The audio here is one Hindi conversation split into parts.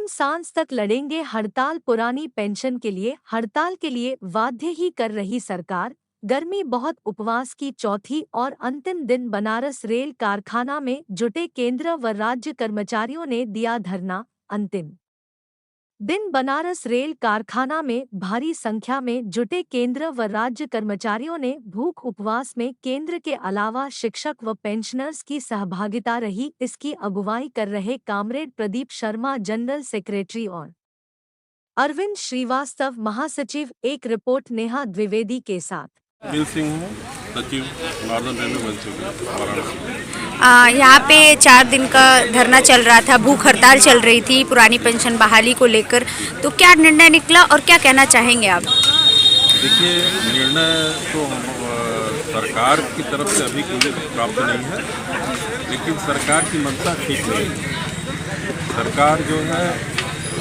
अंतिम सांस तक लड़ेंगे हड़ताल। पुरानी पेंशन के लिए हड़ताल के लिए बाध्य ही कर रही सरकार। गर्मी बहुत उपवास की चौथी और अंतिम दिन बनारस रेल कारखाना में जुटे केंद्र व राज्य कर्मचारियों ने दिया धरना। अंतिम दिन बनारस रेल कारखाना में भारी संख्या में जुटे केंद्र व राज्य कर्मचारियों ने भूख उपवास में केंद्र के अलावा शिक्षक व पेंशनर्स की सहभागिता रही। इसकी अगुवाई कर रहे comrade Pradeep Sharma general secretary और अरविंद श्रीवास्तव महासचिव। एक रिपोर्ट नेहा द्विवेदी के साथ। सिंह हूँ, सचिव नॉर्दर्न रेलवे मंसूरी वाराणसी। यहाँ पे 4 दिन का धरना चल रहा था, भूख हड़ताल चल रही थी पुरानी पेंशन बहाली को लेकर, तो क्या निर्णय निकला और क्या कहना चाहेंगे आप? देखिए, निर्णय तो सरकार की तरफ से अभी कोई प्राप्त नहीं है, लेकिन सरकार की मंशा ठीक नहीं है। सरकार जो है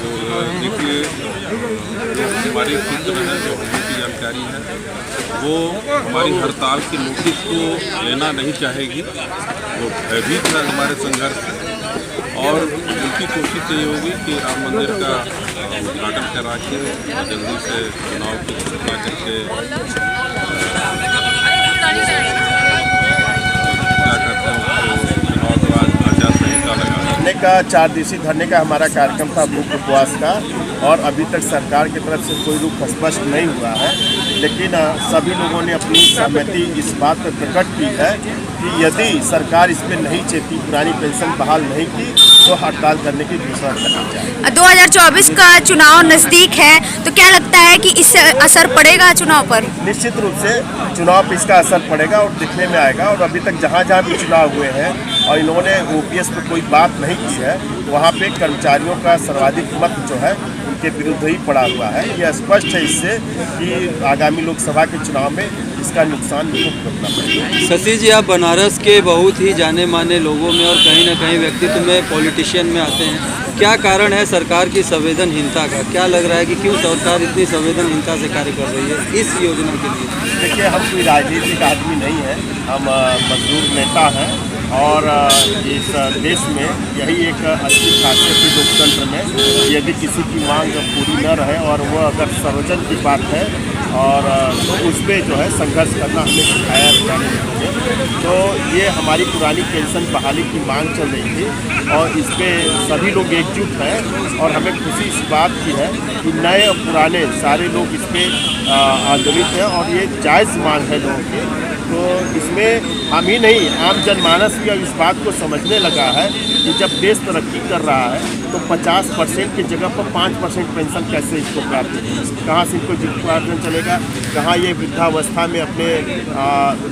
देखिए, जो हमारे सूत्र है, जो हमारी जानकारी है, वो हमारी हड़ताल की नोटिस को लेना नहीं चाहेगी। वो भयभीत है हमारे संघर्ष से, और उनकी कोशिश ये होगी कि राम मंदिर का उद्घाटन करा के जल्दी से चुनाव की घोषणा करके क्या कहते हैं, चुनाव के बाद आचार संहिता लगाने का 4 दिवसीय धरने का हमारा कार्यक्रम था, भूख उपवास का, और अभी तक सरकार की तरफ से कोई रूप स्पष्ट नहीं हुआ है। लेकिन सभी लोगों ने अपनी सहमति इस बात पर प्रकट की है कि यदि सरकार इस पर नहीं चलती, पुरानी पेंशन बहाल नहीं की, तो हड़ताल करने की घोषणा करनी चाहिए। 2024 का चुनाव नज़दीक है, तो क्या लगता है कि इससे असर पड़ेगा चुनाव पर? निश्चित रूप से चुनाव पर इसका असर पड़ेगा और दिखने में आएगा। और अभी तक जहाँ जहाँ भी चुनाव हुए हैं और इन्होंने ओपीएस पर कोई बात नहीं की है, वहाँ पे कर्मचारियों का सर्वाधिक मत जो है उनके विरुद्ध ही पड़ा हुआ है। यह स्पष्ट है इससे कि आगामी लोकसभा के चुनाव में इसका नुकसान भुगतना पड़ेगा। शशि जी, आप बनारस के बहुत ही जाने माने लोगों में और कहीं ना कहीं व्यक्तित्व में, पॉलिटिशियन में आते हैं। क्या कारण है सरकार की संवेदनहीनता का? क्या लग रहा है कि क्यों सरकार इतनी संवेदनहीनता से कार्य कर रही है इस योजना के लिए? देखिए, हम कोई राजनीतिक आदमी नहीं है, हम मजदूर नेता हैं, और इस देश में यही एक अच्छी खासियत है लोकतंत्र में। यदि किसी की मांग पूरी न रहे और वह अगर सर्वजन की बात है और तो उस पर जो है संघर्ष करना हमें सिखाया जाने चाहिए। तो ये हमारी पुरानी पेंशन बहाली की मांग चल रही थी और इस पर सभी लोग एकजुट हैं, और हमें खुशी इस बात की है कि नए और पुराने सारे लोग इस पर आंदोलित हैं और ये जायज़ मांग है लोगों की। तो इसमें हम ही नहीं, आम जनमानस भी अब इस बात को समझने लगा है कि जब देश तरक्की कर रहा है तो 50% की जगह पर 5% पेंशन कैसे इसको प्राप्त होगी, कहाँ से इनको जीविकोपार्जन चलेगा, कहाँ ये वृद्धावस्था में अपने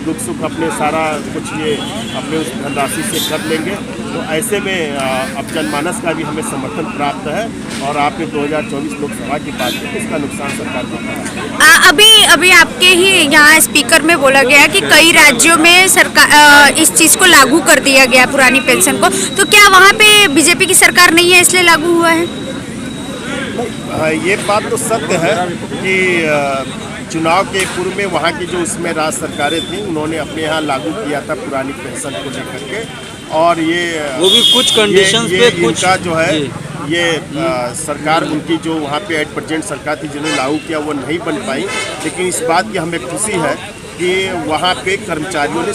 दुख सुख अपने सारा कुछ ये अपने उस धनराशि से कर लेंगे। तो ऐसे में अब जनमानस का भी हमें समर्थन प्राप्त है, और आपने 2024 लोकसभा की बात की, इसका नुकसान सरकार को होगा। अभी आपके ही यहाँ स्पीकर में बोला गया कि कई राज्यों में सरकार इस चीज़ को लागू कर दिया गया, पुरानी पेंशन को, तो क्या वहाँ पे बीजेपी की सरकार नहीं है इसलिए लागू हुआ है? ये बात तो सत्य है कि चुनाव के पूर्व में वहाँ की जो उसमें राज्य सरकारें थीं, उन्होंने अपने यहाँ लागू किया था पुरानी पेंशन को लेकर के, और ये वो भी कुछ कंडीशंस पे कुछ इनका जो है ये सरकार उनकी जो वहाँ पे एट प्रेजेंट सरकार थी जिन्होंने लागू किया वो नहीं बन पाई। लेकिन इस बात की हमें खुशी है कि वहाँ पे कर्मचारियों ने